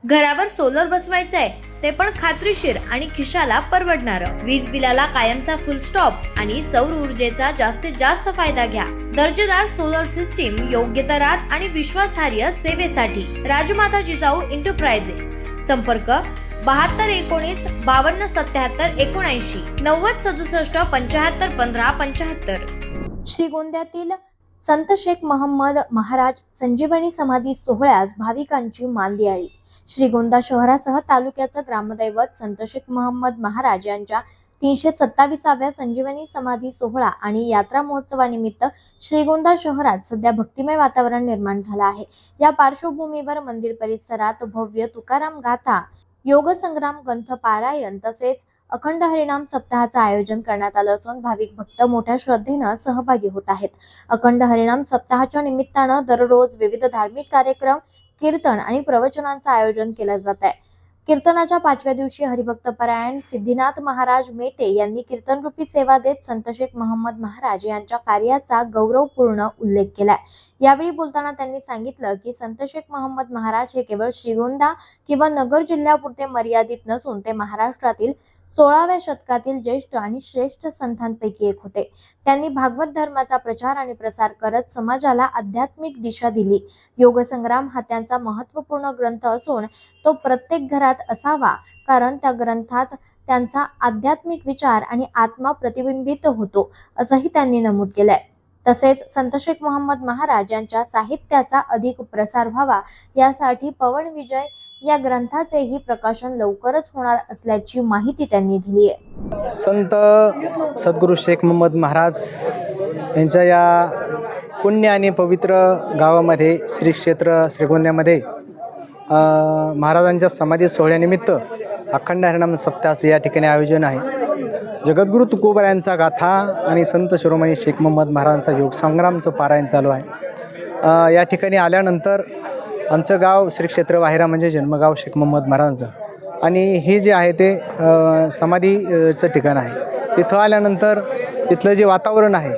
घरावर सोलर बसवायचंय ते पण खात्रीशीर आणि खिशाला परवडणारं. वीज बिलाला कायमचा फुल स्टॉप आणि सौर ऊर्जेचा जास्तीत जास्त फायदा घ्या. दर्जेदार सोलर सिस्टीम, योग्य दरात आणि विश्वासार्ह सेवेसाठी राजमाता जिजाऊ एंटरप्राइजेस. संपर्क 7219 5277 79 9067 75 15 75. श्रीगोंद्यातील संत शेख मोहम्मद महाराज संजीवनी समाधी सोहळ्यास भाविकांची मांदियाळी. श्रीगोंदा शहरासह तालुक्याचं ग्रामदैवत संत शेख मोहम्मद महाराज यांच्या 327व्या संजीवनी समाधी सोहळा आणि यात्रा महोत्सवानिमित्त श्रीगोंदा शहरात सध्या भक्तिमय वातावरण निर्माण झालं आहे. या पार्श्वभूमीवर मंदिर परिसरात भव्य तुकाराम गाथा, योग संग्राम, ग्रंथ पारायण तसेच अखंड हरिनाम सप्ताहाचं आयोजन करण्यात आलं असून भाविक भक्त मोठ्या श्रद्धेनं सहभागी होत आहेत. अखंड हरिनाम सप्ताहाच्या निमित्तानं दररोज विविध धार्मिक कार्यक्रम, कीर्तन आणि प्रवचनांचं आयोजन केलं जात आहे. कीर्तनाच्या 5व्या दिवशी हरिभक्तपरायण सिद्धीनाथ महाराज मेते यांनी कीर्तनरूपी सेवा देत संत शेख मोहम्मद महाराज यांच्या कार्याचा गौरवपूर्ण उल्लेख केलाय. यावेळी बोलताना त्यांनी सांगितलं की संत शेख मोहम्मद महाराज हे केवळ श्रीगोंदा किंवा नगर जिल्ह्यापुरते मर्यादित नसून ते महाराष्ट्रातील 16व्या शतकातील ज्येष्ठ आणि श्रेष्ठ संतांपैकी एक होते. त्यांनी भागवत धर्माचा प्रचार आणि प्रसार करत समाजाला आध्यात्मिक दिशा दिली. योग संग्राम हा त्यांचा महत्त्वपूर्ण ग्रंथ असून तो प्रत्येक घरात असावा, कारण त्या ग्रंथात त्यांचा आध्यात्मिक विचार आणि आत्मा प्रतिबिंबित होतो, असंही त्यांनी नमूद केलंय. तसेच संत शेख मोहम्मद महाराज यांच्या साहित्याचा अधिक प्रसार व्हावा यासाठी पवन विजय या ग्रंथाचेही प्रकाशन लवकरच होणार असल्याची माहिती त्यांनी दिली आहे. संत सद्गुरू शेख मोहम्मद महाराज यांच्या या पुण्य आणि पवित्र गावामध्ये श्री क्षेत्र श्रीगोंद्यामध्ये महाराजांच्या समाधी सोहळ्यानिमित्त अखंड हरिनाम सप्ताहाचं या ठिकाणी आयोजन आहे. जगद्गुरु तुकोबरायांचा गाथा आणि संत शिरोमणी शेख मोहम्मद महाराजांचा योग संग्रामचं पारायण चालू आहे. या ठिकाणी आल्यानंतर आमचं गाव श्री क्षेत्र वाहिरा म्हणजे जन्मगाव शेख मोहम्मद महाराजांचं, आणि हे जे आहे ते समाधीचं ठिकाण आहे. तिथं आल्यानंतर इथलं जे वातावरण आहे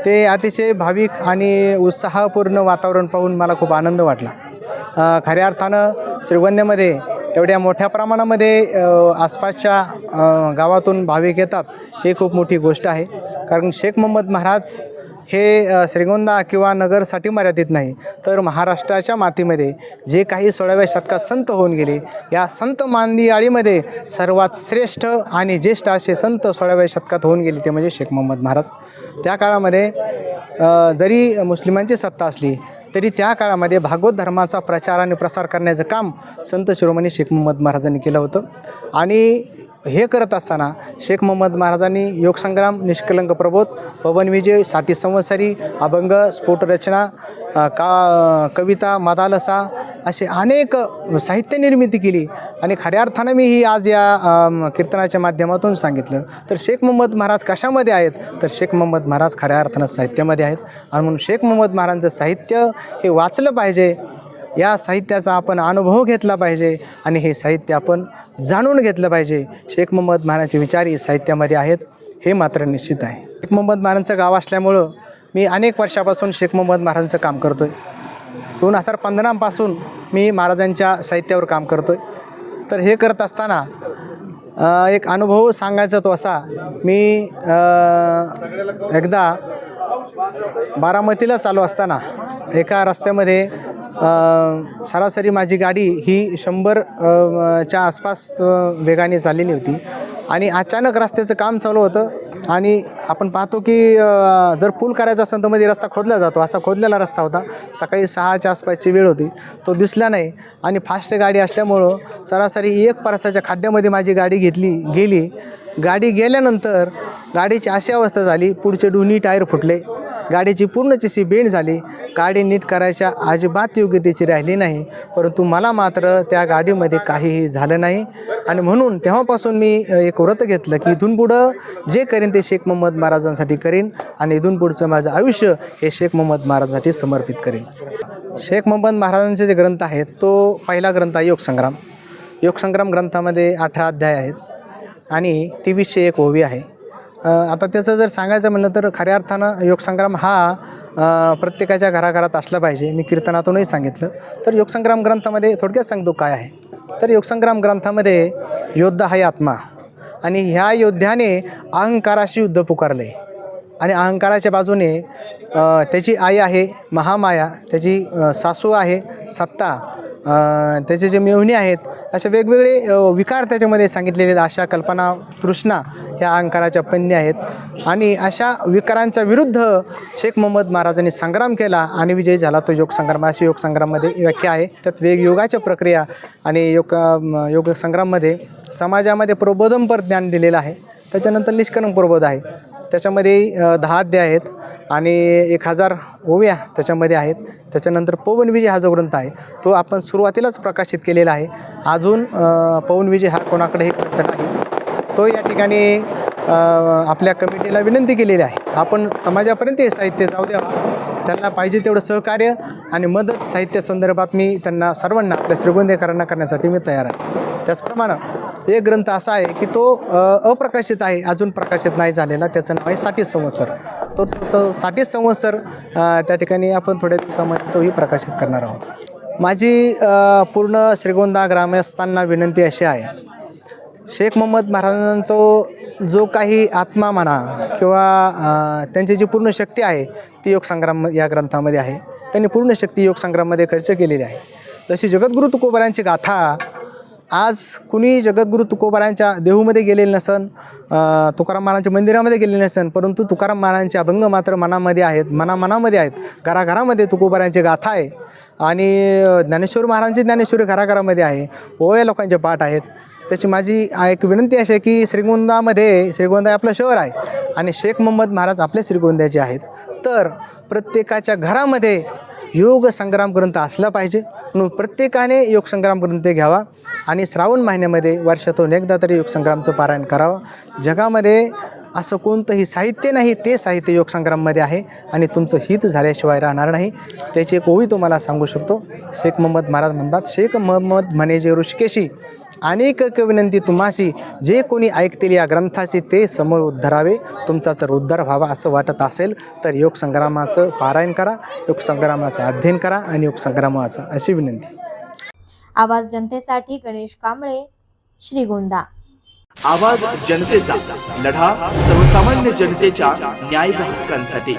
ते अतिशय भाविक आणि उत्साहपूर्ण वातावरण पाहून मला खूप आनंद वाटला. खऱ्या अर्थानं श्रीगोंद्यामध्ये एवढ्या मोठ्या प्रमाणामध्ये आसपासच्या गावातून भाविक येतात हे खूप मोठी गोष्ट आहे. कारण शेख मोहम्मद महाराज हे श्रीगोंदा किंवा नगरसाठी मर्यादित नाही, तर महाराष्ट्राच्या मातीमध्ये जे काही 16व्या शतकात संत होऊन गेले, या संत मांदियाळीमध्ये सर्वात श्रेष्ठ आणि ज्येष्ठ असे संत 16व्या शतकात होऊन गेले ते म्हणजे शेख मोहम्मद महाराज. त्या काळामध्ये जरी मुस्लिमांची सत्ता असली तरी त्या काळामध्ये भागवत धर्माचा प्रचार आणि प्रसार करण्याचं काम संत शिरोमणी शेख मोहम्मद महाराजांनी केलं होतं. आणि हे करत असताना शेख मोहम्मद महाराजांनी योगसंग्राम, निष्कलंक प्रबोध, पवन विजय, साठी संवत्सरी, अभंग, स्फोटरचना, कविता, मदालसा असे अनेक साहित्य निर्मिती केली. आणि खऱ्या अर्थानं मी ही आज या कीर्तनाच्या माध्यमातून सांगितलं तर शेख मोहम्मद महाराज कशामध्ये आहेत, तर शेख मोहम्मद महाराज खऱ्या अर्थानं साहित्यामध्ये आहेत. आणि म्हणून शेख मोहम्मद महाराजांचं साहित्य हे वाचलं पाहिजे, या साहित्याचा आपण अनुभव घेतला पाहिजे आणि हे साहित्य आपण जाणून घेतलं पाहिजे. शेख मोहम्मद महाराजांचे विचार हे साहित्यामध्ये आहेत हे मात्र निश्चित आहे. शेख मोहम्मद महाराजांचं गाव असल्यामुळं मी अनेक वर्षापासून शेख मोहम्मद महाराजांचं काम करतो आहे. 2015पासून मी महाराजांच्या साहित्यावर काम करतो आहे. तर हे करत असताना एक अनुभव सांगायचा तो असा, मी एकदा बारामतीला चालू असताना एका रस्त्यामध्ये सरासरी माझी गाडी ही 100च्या आसपास वेगाने चाललेली होती. आणि अचानक रस्त्याचं काम चालू होतं आणि आपण पाहतो की जर पूल करायचा असेल तर मध्ये रस्ता खोदला जातो, असा खोदलेला रस्ता होता. सकाळी 6च्या आसपासची वेळ होती, तो दिसला नाही आणि फास्ट गाडी असल्यामुळं सरासरी 1 परसाच्या खड्ड्यामध्ये माझी गाडी गेली. गाडी गेल्यानंतर गाडीची अशी अवस्था झाली, पुढचे दोन्ही टायर फुटले, गाडीची पूर्णची सी बेंड झाली. गाडी नीट करायच्या अजिबात योग्यतेची राहिली नाही, परंतु मला मात्र त्या गाडीमध्ये काहीही झालं नाही. आणि म्हणून तेव्हापासून मी एक व्रत घेतलं की इथून पुढं जे करेन ते शेख मोहम्मद महाराजांसाठी करीन आणि इथून पुढचं माझं आयुष्य हे शेख मोहम्मद महाराजांसाठी समर्पित करीन. शेख मोहम्मद महाराजांचे जे ग्रंथ आहेत, तो पहिला ग्रंथ आहे योगसंग्राम. योगसंग्राम ग्रंथामध्ये 18 अध्याय आहेत आणि 2301 ओवी आहे. आता त्याचं जर सांगायचं म्हणलं तर खऱ्या अर्थानं योगसंग्राम हा प्रत्येकाच्या घराघरात असला पाहिजे. मी कीर्तनातूनही सांगितलं. तर योगसंग्राम ग्रंथामध्ये थोडक्यात सांगतो काय आहे. तर योगसंग्राम ग्रंथामध्ये योद्धा आहे आत्मा आणि ह्या योद्ध्याने अहंकाराशी युद्ध पुकारले आणि अहंकाराच्या बाजूने त्याची आई आहे महामाया, त्याची सासू आहे सत्ता, त्याचे जे मेहुणी आहेत, असे वेगवेगळे विकार त्याच्यामध्ये सांगितलेले आहेत. अशा कल्पना तृष्णा ह्या अहंकाराच्या पत्नी आहेत आणि अशा विकारांच्या विरुद्ध शेख मोहम्मद महाराजांनी संग्राम केला आणि विजय झाला तो योगसंग्राम. अशी योगसंग्राममध्ये व्याख्या आहे. त्यात वेगयोगाच्या प्रक्रिया आणि योगसंग्राममध्ये समाजामध्ये प्रबोधनपर ज्ञान दिलेलं आहे. त्याच्यानंतर निष्कर्म प्रबोध आहे. त्याच्यामध्ये 10 अध्याय आहेत आणि 1000 ओव्या त्याच्यामध्ये आहेत. त्याच्यानंतर पवनविजय हा जो ग्रंथ आहे तो आपण सुरुवातीलाच प्रकाशित केलेला आहे. अजून पवनविजय हा कोणाकडेही ग्रंथ नाही. तो या ठिकाणी आपल्या कमिटीला विनंती केलेली आहे. आपण समाजापर्यंत हे साहित्य जाऊ द्यावा, त्यांना पाहिजे तेवढं सहकार्य आणि मदत साहित्य संदर्भात मी त्यांना सर्वांना आपल्या श्रीगोंदेकरांना करण्यासाठी मी तयार आहे. त्याचप्रमाणे एक ग्रंथ असा आहे की तो अप्रकाशित आहे, अजून प्रकाशित नाही झालेला. त्याचं नाव आहे 60 संवत्सर. तो 60 संवत्सर त्या ठिकाणी आपण थोड्या दिवसामध्ये तोही प्रकाशित करणार आहोत. माझी पूर्ण श्रीगोंदा ग्रामस्थांना विनंती अशी आहे, शेख मोहम्मद महाराजांचा जो काही आत्मा म्हणा किंवा त्यांची जी पूर्ण शक्ती आहे ती योगसंग्राम या ग्रंथामध्ये आहे. त्यांनी पूर्ण शक्ती योगसंग्राममध्ये खर्च केलेली आहे. जशी जगद्गुरू तुकोबारायांची गाथा आज कुणी जगद्गुरू तुकोबारायांच्या देहूमध्ये गेलेलं नसन, तुकाराम महाराजांच्या मंदिरामध्ये गेलेले नसन, परंतु तुकाराम महाराजांचे अभंग मात्र मनामध्ये आहेत, मनामनामध्ये आहेत. घराघरामध्ये तुकोबारायांची गाथा आहे आणि ज्ञानेश्वर महाराजांची ज्ञानेश्वरी घराघरामध्ये आहे. ओव्या लोकांचे पाठ आहेत. त्याची माझी एक विनंती अशी आहे की श्रीगोंदा आपलं शहर आहे आणि शेख मोहम्मद महाराज आपल्या श्रीगोंद्याचे आहेत. तर प्रत्येकाच्या घरामध्ये योग संग्राम ग्रंथ असला पाहिजे. म्हणून प्रत्येकाने योगसंग्राम ग्रंथ घ्यावा आणि श्रावण महिन्यामध्ये वर्षातून एकदा तरी योगसंग्रामचं पारायण करावं. जगामध्ये असं कोणतंही साहित्य नाही, ते साहित्य योगसंग्राममध्ये आहे आणि तुमचं हित झाल्याशिवाय राहणार नाही. त्याची एक ओवी तुम्हाला सांगू शकतो. शेख मोहम्मद महाराज म्हणतात, शेख मोहम्मद म्हणे जे ऋषिकेशी अनेक विनंती तुम्हाशी, जे कोणी ऐकतील या ग्रंथाची ते समोर उद्धरावे. तुमचा जर उद्धार व्हावा असं वाटत असेल तर योगसंग्रामाचं पारायण करा, योगसंग्रामाचं अध्ययन करा आणि योगसंग्रामाचं अशी विनंती. आवाज जनतेसाठी गणेश कांबळे, श्रीगोंदा. आवाज जनतेचा, लढा सर्वसामान्य जनतेच्या न्याय हक्कांसाठी.